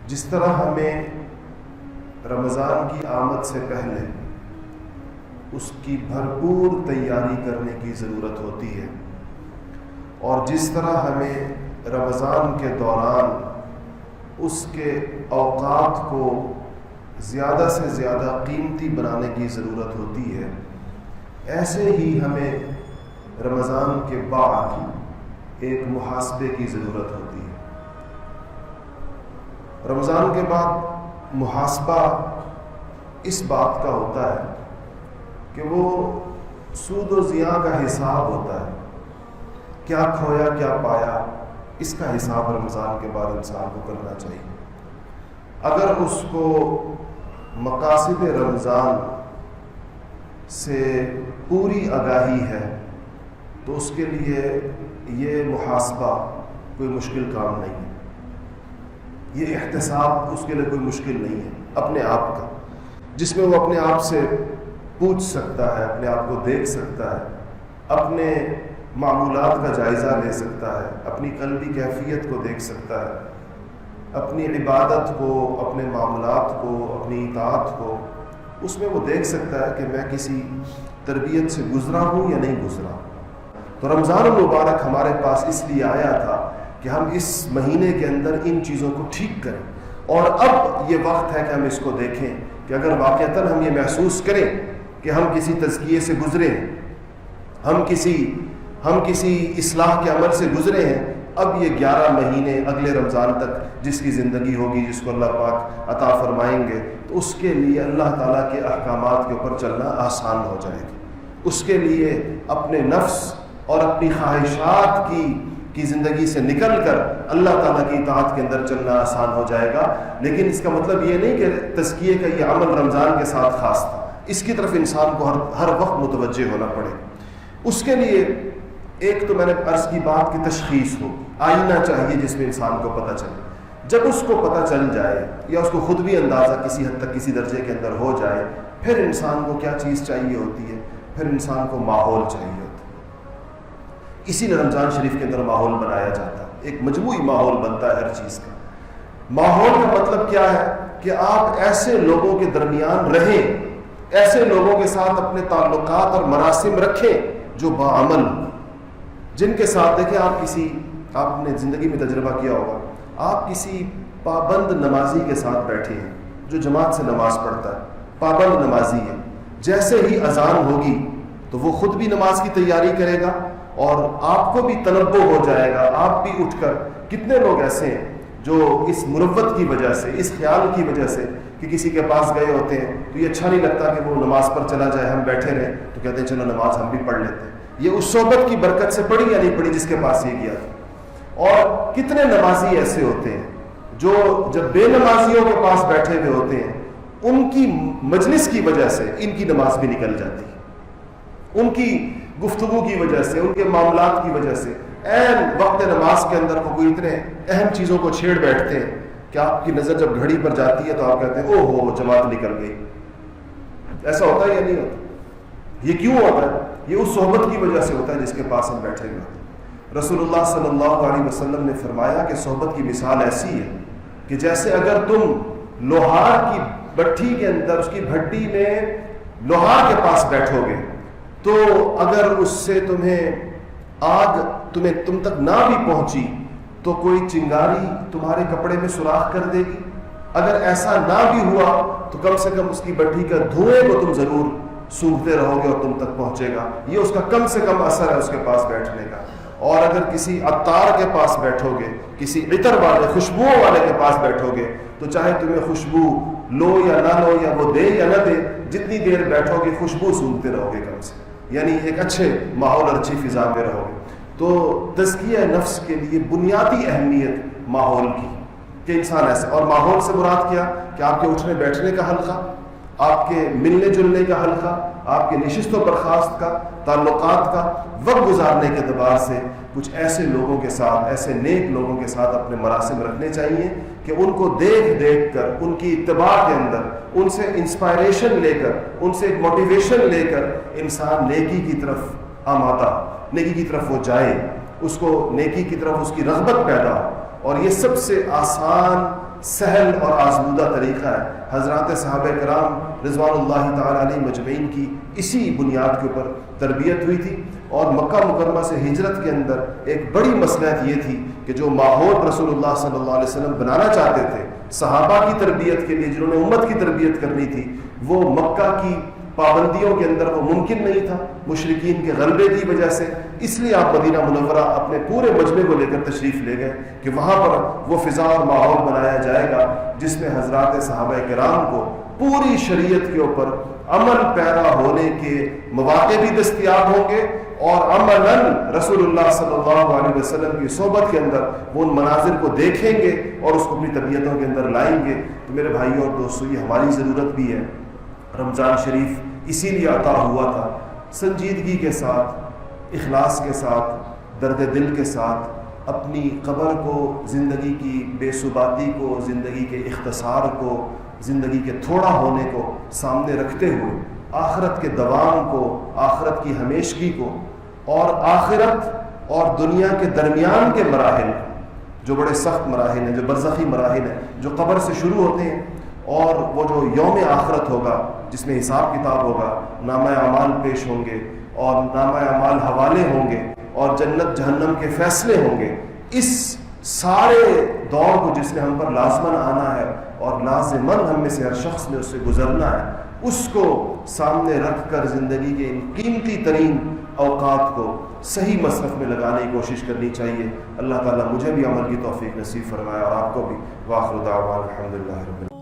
جس طرح ہمیں رمضان کی آمد سے پہلے اس کی بھرپور تیاری کرنے کی ضرورت ہوتی ہے، اور جس طرح ہمیں رمضان کے دوران اس کے اوقات کو زیادہ سے زیادہ قیمتی بنانے کی ضرورت ہوتی ہے، ایسے ہی ہمیں رمضان کے بعد ایک محاسبے کی ضرورت ہوتی ہے۔ رمضان کے بعد محاسبہ اس بات کا ہوتا ہے کہ وہ سود و زیاں کا حساب ہوتا ہے، کیا کھویا کیا پایا، اس کا حساب رمضان کے بعد انسان کو کرنا چاہیے۔ اگر اس کو مقاصد رمضان سے پوری آگاہی ہے تو اس کے لیے یہ محاسبہ کوئی مشکل کام نہیں ہے، یہ احتساب اس کے لیے کوئی مشکل نہیں ہے اپنے آپ کا، جس میں وہ اپنے آپ سے پوچھ سکتا ہے، اپنے آپ کو دیکھ سکتا ہے، اپنے معمولات کا جائزہ لے سکتا ہے، اپنی قلبی کیفیت کو دیکھ سکتا ہے، اپنی عبادت کو، اپنے معاملات کو، اپنی اطاعت کو، اس میں وہ دیکھ سکتا ہے کہ میں کسی تربیت سے گزرا ہوں یا نہیں گزرا۔ تو رمضان المبارک ہمارے پاس اس لیے آیا تھا کہ ہم اس مہینے کے اندر ان چیزوں کو ٹھیک کریں، اور اب یہ وقت ہے کہ ہم اس کو دیکھیں کہ اگر واقعتاً ہم یہ محسوس کریں کہ ہم کسی تزکیے سے گزرے ہیں، ہم کسی اصلاح کے عمل سے گزرے ہیں، اب یہ 11 مہینے اگلے رمضان تک جس کی زندگی ہوگی، جس کو اللہ پاک عطا فرمائیں گے، تو اس کے لیے اللہ تعالیٰ کے احکامات کے اوپر چلنا آسان ہو جائے گا۔ اس کے لیے اپنے نفس اور اپنی خواہشات کی زندگی سے نکل کر اللہ تعالیٰ کی اطاعت کے اندر چلنا آسان ہو جائے گا۔ لیکن اس کا مطلب یہ نہیں کہ تزکیے کا یہ عمل رمضان کے ساتھ خاص تھا، اس کی طرف انسان کو ہر وقت متوجہ ہونا پڑے۔ اس کے لیے ایک تو میں نے عرض کی بات کی تشخیص ہو، آئینہ چاہیے جس میں انسان کو پتہ چلے۔ جب اس کو پتہ چل جائے یا اس کو خود بھی اندازہ کسی حد تک کسی درجے کے اندر ہو جائے، پھر انسان کو کیا چیز چاہیے ہوتی ہے؟ پھر انسان کو ماحول چاہیے ہوتا ہے۔ اسی لیے رمضان شریف کے اندر ماحول بنایا جاتا ہے، ایک مجموعی ماحول بنتا ہے ہر چیز کا۔ ماحول کا مطلب کیا ہے؟ کہ آپ ایسے لوگوں کے درمیان رہیں، ایسے لوگوں کے ساتھ اپنے تعلقات اور مراسم رکھیں جو باعمل، جن کے ساتھ دیکھیں آپ نے زندگی میں تجربہ کیا ہوگا، آپ کسی پابند نمازی کے ساتھ بیٹھے ہیں جو جماعت سے نماز پڑھتا ہے، پابند نمازی ہے، جیسے ہی اذان ہوگی تو وہ خود بھی نماز کی تیاری کرے گا اور آپ کو بھی تنبہ ہو جائے گا، آپ بھی اٹھ کر۔ کتنے لوگ ایسے ہیں جو اس مروت کی وجہ سے، اس خیال کی وجہ سے کہ کسی کے پاس گئے ہوتے ہیں تو یہ اچھا نہیں لگتا کہ وہ نماز پر چلا جائے، ہم بیٹھے رہیں، تو کہتے ہیں چلو نماز ہم بھی پڑھ لیتے ہیں۔ یہ اس صحبت کی برکت سے پڑھی یا نہیں پڑھی جس کے پاس یہ گیا تھا؟ اور کتنے نمازی ایسے ہوتے ہیں جو جب بے نمازیوں کے پاس بیٹھے ہوئے ہوتے ہیں، ان کی مجلس کی وجہ سے ان کی نماز بھی نکل جاتی ہے، ان کی گفتگو کی وجہ سے، ان کے معاملات کی وجہ سے عین وقت نماز کے اندر وہ کوئی اتنے اہم چیزوں کو چھیڑ بیٹھتے ہیں کہ آپ کی نظر جب گھڑی پر جاتی ہے تو آپ کہتے ہیں او ہو جماعت نکل گئی۔ ایسا ہوتا ہے یا نہیں ہوتا؟ یہ کیوں ہوتا ہے؟ یہ اس صحبت کی وجہ سے ہوتا ہے جس کے پاس ہم بیٹھے ہوئے ہیں۔ رسول اللہ صلی اللہ علیہ وسلم نے فرمایا کہ صحبت کی مثال ایسی ہے کہ جیسے اگر تم لوہار کی بھٹی کے اندر، اس کی بھٹی میں لوہار کے پاس بیٹھو گے تو اگر اس سے آگ تم تک نہ بھی پہنچی تو کوئی چنگاری تمہارے کپڑے میں سوراخ کر دے گی۔ اگر ایسا نہ بھی ہوا تو کم سے کم اس کی بھٹی کا دھوئیں کو تم ضرور سونگھتے رہو گے اور تم تک پہنچے گا۔ یہ اس کا کم سے کم اثر ہے اس کے پاس بیٹھنے کا۔ اور اگر کسی عطار کے پاس بیٹھو گے، کسی عطر والے، خوشبوؤں والے کے پاس بیٹھو گے، تو چاہے تمہیں خوشبو لو یا نہ لو، یا وہ دے یا نہ دے، جتنی دیر بیٹھو گے خوشبو سونگھتے رہو گے کم سے، یعنی ایک اچھے ماحول اور اچھی فضا میں رہو گے۔ تو تزکیہ نفس کے لیے بنیادی اہمیت ماحول کی کہ انسان ایسا، اور ماحول سے مراد کیا کہ آپ کے اٹھنے بیٹھنے کا حلقہ، آپ کے ملنے جلنے کا حلقہ، آپ کے نشست و برخاست کا، تعلقات کا، وقت گزارنے کے اعتبار سے کچھ ایسے لوگوں کے ساتھ، ایسے نیک لوگوں کے ساتھ اپنے مراسم رکھنے چاہیے کہ ان کو دیکھ کر، ان کی اتباع کے اندر، ان سے انسپائریشن لے کر، ان سے ایک موٹیویشن لے کر انسان نیکی کی طرف آمادہ، نیکی کی طرف وہ جائے، اس کو نیکی کی طرف اس کی رغبت پیدا ہو۔ اور یہ سب سے آسان، سہل اور آزمودہ طریقہ ہے. حضرات صحابہ کرام رضوان اللہ تعالیٰ علیہ مجمعین کی اسی بنیاد کے اوپر تربیت ہوئی تھی. اور مکہ مکرمہ سے ہجرت کے اندر ایک بڑی مصلحت یہ تھی کہ جو ماحول رسول اللہ صلی اللہ علیہ وسلم بنانا چاہتے تھے صحابہ کی تربیت کے لیے، جنہوں نے امت کی تربیت کرنی تھی، وہ مکہ کی پابندیوں کے اندر وہ ممکن نہیں تھا مشرکین کے غلبے کی وجہ سے. اس لیے آپ مدینہ منورہ اپنے پورے مجمع کو لے کر تشریف لے گئے کہ وہاں پر وہ فضا اور ماحول بنایا جائے گا جس میں حضرات صحابہ کرام کو پوری شریعت کے اوپر عمل پیرا ہونے کے مواقع بھی دستیاب ہوں گے، اور عملاً رسول اللہ صلی اللہ علیہ وسلم کی صحبت کے اندر وہ ان مناظر کو دیکھیں گے اور اس کو اپنی طبیعتوں کے اندر لائیں گے. تو میرے بھائیوں اور دوستوں، یہ ہماری ضرورت بھی ہے. رمضان شریف اسی لیے عطا ہوا تھا، سنجیدگی کے ساتھ، اخلاص کے ساتھ، درد دل کے ساتھ اپنی قبر کو، زندگی کی بے ثباتی کو، زندگی کے اختصار کو، زندگی کے تھوڑا ہونے کو سامنے رکھتے ہوئے آخرت کے دوام کو، آخرت کی ہمیشگی کو، اور آخرت اور دنیا کے درمیان کے مراحل جو بڑے سخت مراحل ہیں، جو برزخی مراحل ہیں، جو قبر سے شروع ہوتے ہیں، اور وہ جو یوم آخرت ہوگا جس میں حساب کتاب ہوگا، نامہ اعمال پیش ہوں گے اور نامہ اعمال حوالے ہوں گے اور جنت جہنم کے فیصلے ہوں گے. اس سارے دور کو جس نے ہم پر لازماً آنا ہے اور لازماً ہم میں سے ہر شخص نے اس سے گزرنا ہے، اس کو سامنے رکھ کر زندگی کے ان قیمتی ترین اوقات کو صحیح مصرف میں لگانے کی کوشش کرنی چاہیے. اللہ تعالیٰ مجھے بھی عمل کی توفیق نصیب فرمائے اور آپ کو بھی. وآخر دعوانا الحمدللہ رب العالمین.